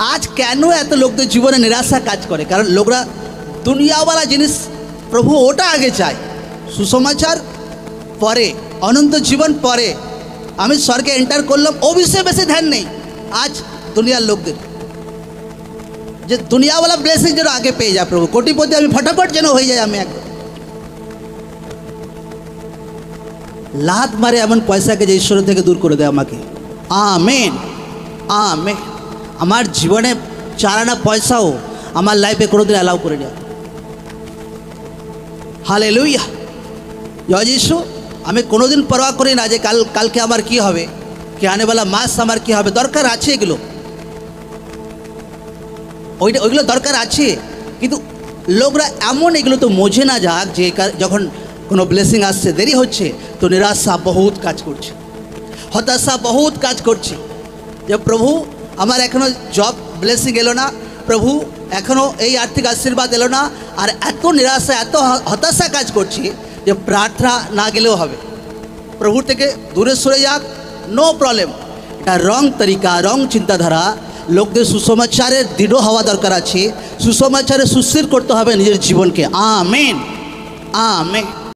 आज केन एत लोकदेर जीवने निराशा काज करे कारण लोकरा दुनियावाला जिनिस प्रभु ओटा आगे चाय सुसमाचार परे अनंत जीवन परे आमी स्वर्गे एंटार करलाम ओ विषये बेशी ध्यान नहीं। आज दुनियार लोकदेर जे दुनियावाला ब्लेसिंग जेन आगे पेये जाए प्रभु कोटिपति आमी फटाफट जेन हो जाए आमी एकदम लात मारे एमन पैसा के ईश्वर थेके दूर करे देय आमाके आमेन आमेन। आमार जीवने चार आना पैसाओ आमार लाइफे कोनोदिन अलाउ करे ना हालेलुया जय जिशु आमी कोनोदिन परवाह करी ना जे काल के आमार कि होबे कि आने वाला मास आमार कि होबे दरकार आछे एगुलो ओइगुलो दरकार आछे किन्तु लोकरा एमन एगुलो तो मोझे ना जाक जे जखन कोनो ब्लेसिंग आसছে देरी হচ্ছে तो निराशा बहुत काज करছে हताशा बहुत काज करছে যে प्रभु আমার এখনো জব ব্লেসিং এলো না প্রভু এখনো এই আর্থিক আশীর্বাদ এলো না আর এত নিরাশা এত হতাশা কাজ করছি যে প্রার্থনা না গেলেও হবে প্রভুর থেকে দূরে সরে যাক নো প্রবলেম এটা রং তরিকা রং চিন্তাধারা লোকদের সুসমাচারের দৃঢ় হওয়া দরকার আছে সুসমাচারে সুস্থির করতে হবে নিজের জীবনকে আমেন আমেন।